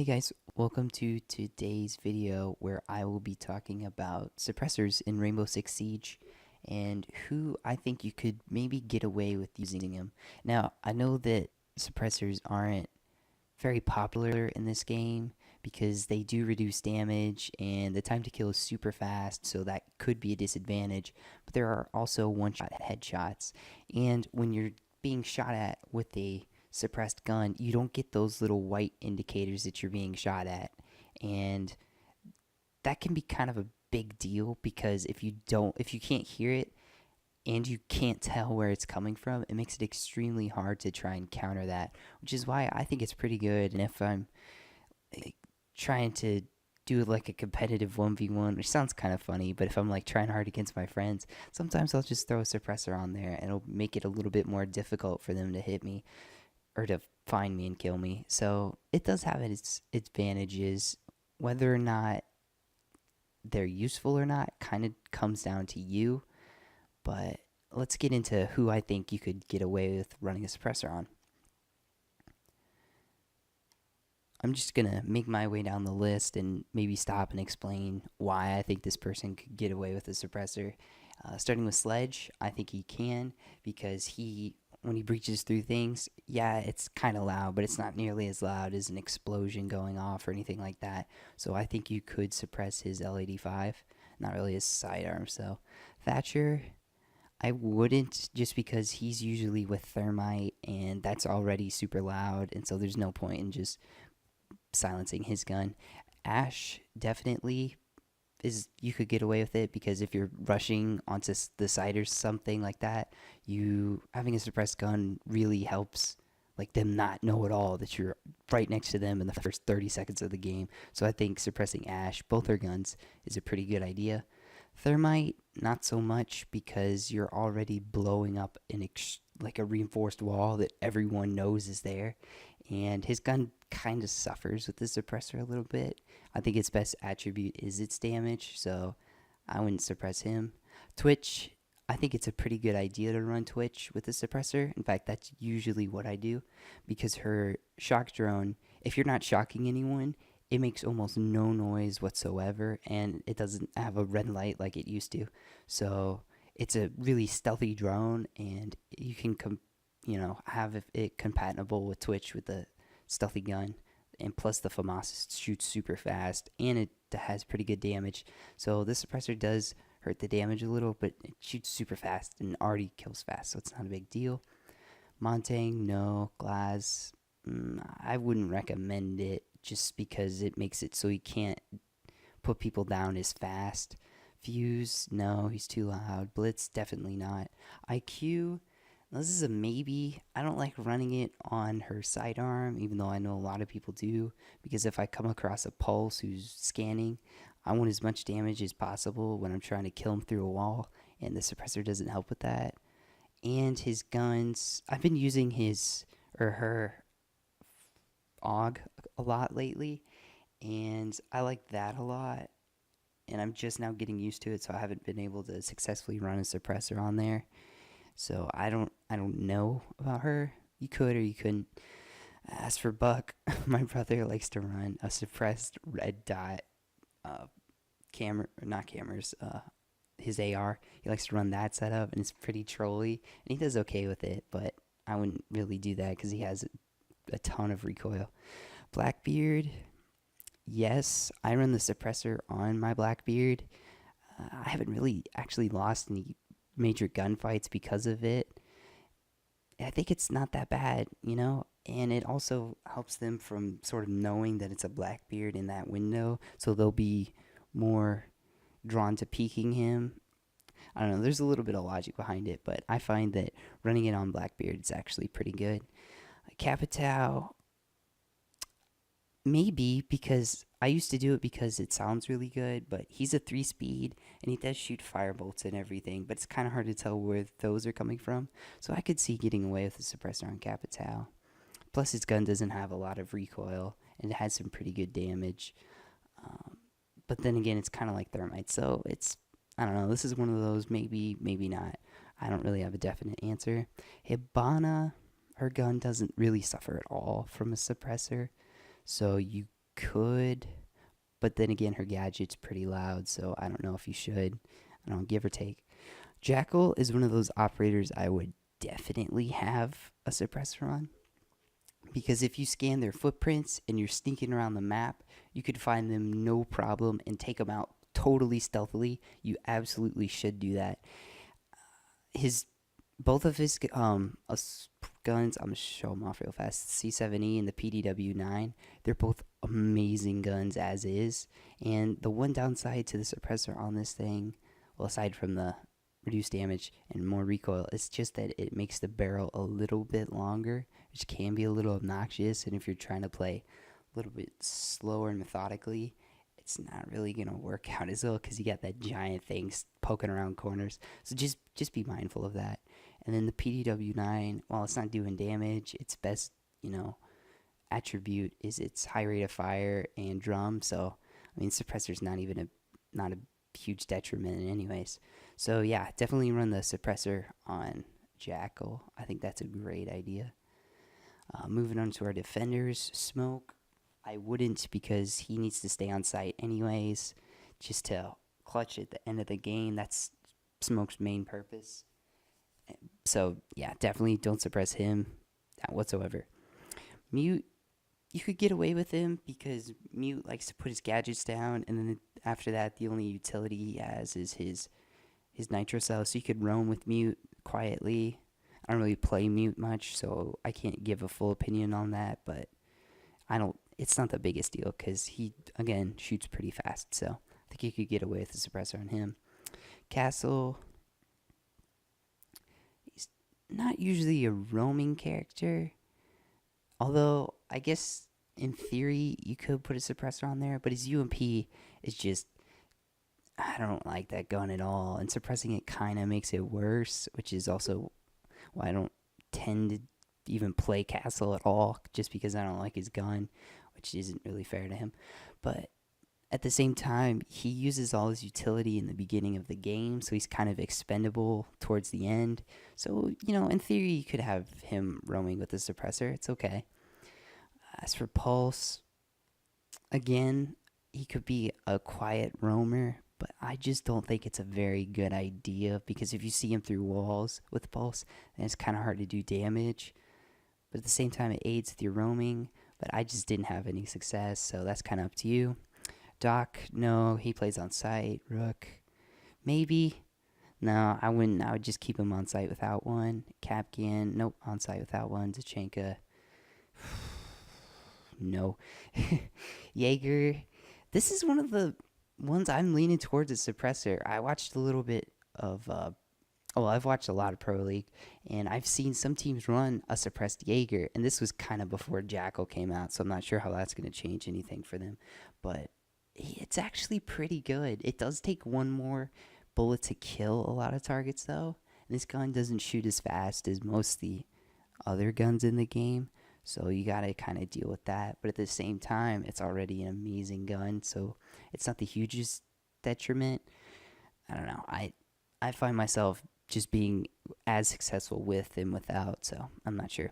Hey guys, welcome to today's video where I will be talking about suppressors in Rainbow Six Siege and who I think you could maybe get away with using them. Now, I know that suppressors aren't very popular in this game because they do reduce damage and the time to kill is super fast, so that could be a disadvantage, but there are also one-shot headshots, and when you're being shot at with a suppressed gun, you don't get those little white indicators that you're being shot at. And that can be kind of a big deal because if you can't hear it and you can't tell where it's coming from, it makes it extremely hard to try and counter that, which is why I think it's pretty good. And if I'm like, trying to do like a competitive 1v1, which sounds kind of funny, but if I'm like trying hard against my friends, sometimes I'll just throw a suppressor on there and it'll make it a little bit more difficult for them to hit me or to find me and kill me. So it does have its advantages. Whether or not they're useful or not kind of comes down to you. But let's get into who I think you could get away with running a suppressor on. I'm just going to make my way down the list and maybe stop and explain why I think this person could get away with a suppressor. Starting with Sledge, I think he can because when he breaches through things, yeah, it's kind of loud, but it's not nearly as loud as an explosion going off or anything like that. So I think you could suppress his L85, not really his sidearm. So Thatcher, I wouldn't, just because he's usually with thermite and that's already super loud, and so there's no point in just silencing his gun. Ash, definitely, you could get away with it because if you're rushing onto the side or something like that, you having a suppressed gun really helps like them not know at all that you're right next to them in the first 30 seconds of the game. So I think suppressing Ash, both her guns, is a pretty good idea. Thermite, not so much because you're already blowing up like a reinforced wall that everyone knows is there, and his gun kind of suffers with the suppressor a little bit. I think its best attribute is its damage, so I wouldn't suppress him. Twitch, I think it's a pretty good idea to run Twitch with the suppressor. In fact, that's usually what I do because her shock drone, if you're not shocking anyone, it makes almost no noise whatsoever, and it doesn't have a red light like it used to. So it's a really stealthy drone, and you can have it compatible with Twitch with the stealthy gun, and plus the FAMAS shoots super fast and it has pretty good damage. So this suppressor does hurt the damage a little, but it shoots super fast and already kills fast, so it's not a big deal. Montang, no. Glass, I wouldn't recommend it just because it makes it so he can't put people down as fast. Fuse, no, he's too loud. Blitz, definitely not. IQ, this is a maybe. I don't like running it on her sidearm, even though I know a lot of people do, because if I come across a pulse who's scanning, I want as much damage as possible when I'm trying to kill him through a wall, and the suppressor doesn't help with that. And his guns, I've been using her AUG a lot lately, and I like that a lot, and I'm just now getting used to it, so I haven't been able to successfully run a suppressor on there. So I don't know about her. You could or you couldn't. As for Buck, my brother likes to run a suppressed red dot not cameras, his AR. He likes to run that setup, and it's pretty trolly, and he does okay with it, but I wouldn't really do that because he has a ton of recoil. Blackbeard, yes, I run the suppressor on my Blackbeard. I haven't really actually lost any major gunfights because of it. I think it's not that bad, and it also helps them from sort of knowing that it's a Blackbeard in that window, so they'll be more drawn to peeking him. I don't know, there's a little bit of logic behind it, but I find that running it on Blackbeard is actually pretty good. Kappa Tau, maybe, because I used to do it because it sounds really good, but he's a 3-speed and he does shoot firebolts and everything, but it's kind of hard to tell where those are coming from, so I could see getting away with a suppressor on Kappa Tau. Plus his gun doesn't have a lot of recoil and it has some pretty good damage, but then again, it's kind of like thermite, so I don't know, this is one of those maybe not. I don't really have a definite answer. Hibana, her gun doesn't really suffer at all from a suppressor, so you could, but then again, her gadget's pretty loud, so I don't know if you should. I don't know, give or take. Jackal is one of those operators I would definitely have a suppressor on, because if you scan their footprints and you're sneaking around the map, you could find them no problem and take them out totally stealthily. You absolutely should do that. His both of his guns, I'm gonna show them off real fast. C7E and the PDW9, they're both amazing guns as is. And the one downside to the suppressor on this thing, well, aside from the reduced damage and more recoil, it's just that it makes the barrel a little bit longer, which can be a little obnoxious. And if you're trying to play a little bit slower and methodically, it's not really gonna work out as well because you got that giant thing poking around corners. So just be mindful of that. And then the PDW9, while it's not doing damage, its best attribute is its high rate of fire and drum. So I mean, suppressor's not a huge detriment anyways. So yeah, definitely run the suppressor on Jackal. I think that's a great idea. Moving on to our defenders, Smoke. I wouldn't, because he needs to stay on site anyways, just to clutch at the end of the game. That's Smoke's main purpose. So yeah, definitely don't suppress him whatsoever. Mute, you could get away with him because Mute likes to put his gadgets down, and then after that, the only utility he has is his nitro cell. So you could roam with Mute quietly. I don't really play Mute much, so I can't give a full opinion on that, but it's not the biggest deal because he, again, shoots pretty fast. So I think you could get away with the suppressor on him. Castle, he's not usually a roaming character, although I guess in theory you could put a suppressor on there, but his UMP is just, I don't like that gun at all, and suppressing it kind of makes it worse, which is also why I don't tend to even play Castle at all, just because I don't like his gun, which isn't really fair to him. But at the same time, he uses all his utility in the beginning of the game, so he's kind of expendable towards the end. So, in theory, you could have him roaming with the suppressor. It's okay. As for Pulse, again, he could be a quiet roamer, but I just don't think it's a very good idea, because if you see him through walls with Pulse, then it's kind of hard to do damage. But at the same time, it aids with your roaming, but I just didn't have any success, so that's kind of up to you. Doc, no, he plays on site. Rook, maybe. No, I wouldn't. I would just keep him on site without one. Capcan, nope, on site without one. Zachenka, no. Jager, this is one of the ones I'm leaning towards a suppressor. I watched a little bit of I've watched a lot of Pro League, and I've seen some teams run a suppressed Jager, and this was kind of before Jackal came out, so I'm not sure how that's going to change anything for them, but it's actually pretty good. It does take one more bullet to kill a lot of targets, though, and this gun doesn't shoot as fast as most of the other guns in the game, so you got to kind of deal with that, but at the same time, it's already an amazing gun, so it's not the hugest detriment. I don't know. I find myself just being as successful with and without, so I'm not sure.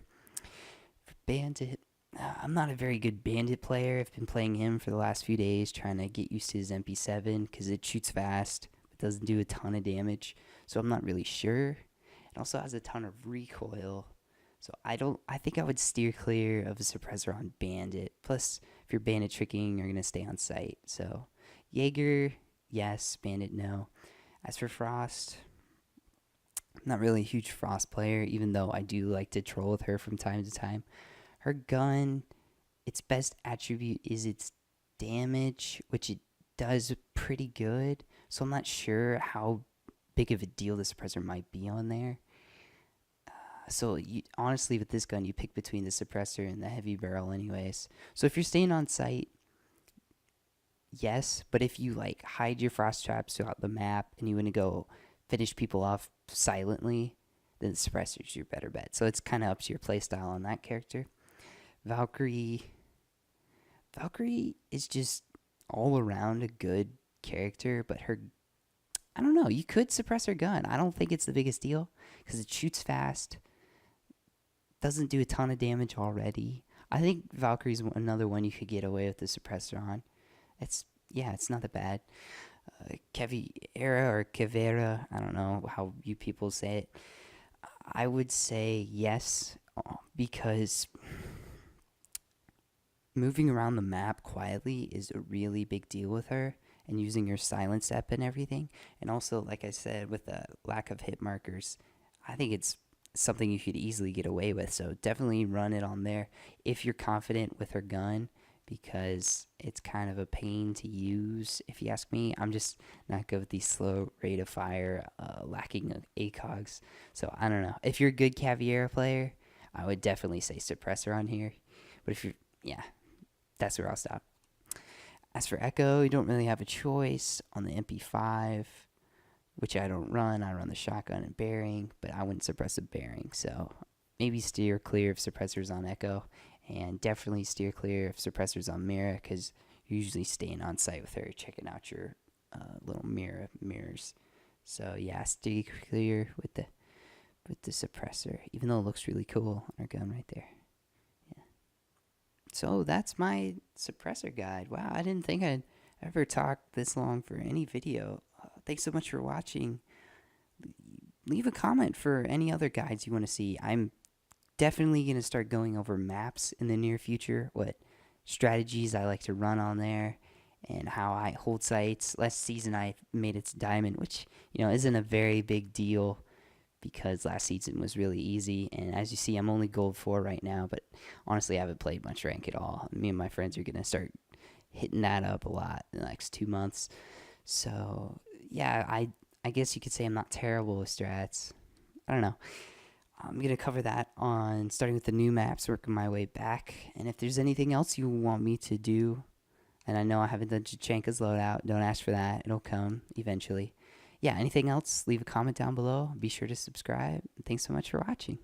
For Bandit, I'm not a very good Bandit player. I've been playing him for the last few days, trying to get used to his MP7 because it shoots fast, but doesn't do a ton of damage, so I'm not really sure. It also has a ton of recoil, so I think I would steer clear of a suppressor on Bandit. Plus, if you're Bandit tricking, you're going to stay on site. So Jager, yes. Bandit, no. As for Frost, I'm not really a huge Frost player, even though I do like to troll with her from time to time. Her gun, its best attribute is its damage, which it does pretty good. So I'm not sure how big of a deal the suppressor might be on there. So honestly, with this gun, you pick between the suppressor and the heavy barrel anyways. So if you're staying on site, yes, but if you hide your frost traps throughout the map and you want to go finish people off silently, then the suppressor's your better bet. So it's kind of up to your playstyle on that character. Valkyrie is just all around a good character, but I don't know, you could suppress her gun. I don't think it's the biggest deal because it shoots fast, doesn't do a ton of damage already. I think Valkyrie's another one you could get away with the suppressor on. It's yeah, it's not that bad. Keviera or Kevera, I don't know how you people say it. I would say yes, because moving around the map quietly is a really big deal with her, and using your silent step and everything. And also, like I said, with the lack of hit markers, I think it's something you could easily get away with. So definitely run it on there if you're confident with her gun, because it's kind of a pain to use. If you ask me, I'm just not good with the slow rate of fire, lacking of ACOGs. So I don't know. If you're a good Caviera player, I would definitely say Suppressor on here. But if you're, yeah, that's where I'll stop. As for Echo, you don't really have a choice on the MP5, which I don't run. I run the shotgun and bearing, but I wouldn't suppress a bearing. So maybe steer clear of suppressors on Echo, and definitely steer clear of suppressors on Mira, because you're usually staying on site with her, checking out your little mirrors. So yeah, steer clear with the suppressor, even though it looks really cool on her gun right there. So that's my suppressor guide. Wow, I didn't think I'd ever talk this long for any video. Thanks so much for watching. Leave a comment for any other guides you want to see. I'm definitely going to start going over maps in the near future, what strategies I like to run on there, and how I hold sites. Last season I made it to Diamond, which, isn't a very big deal, because last season was really easy. And as you see, I'm only gold 4 right now, but honestly, I haven't played much rank at all. Me and my friends are going to start hitting that up a lot in the next 2 months. So yeah, I guess you could say I'm not terrible with strats. I don't know. I'm going to cover that on starting with the new maps, working my way back. And if there's anything else you want me to do, and I know I haven't done Chachenka's loadout, don't ask for that. It'll come eventually. Yeah, anything else, leave a comment down below. Be sure to subscribe. Thanks so much for watching.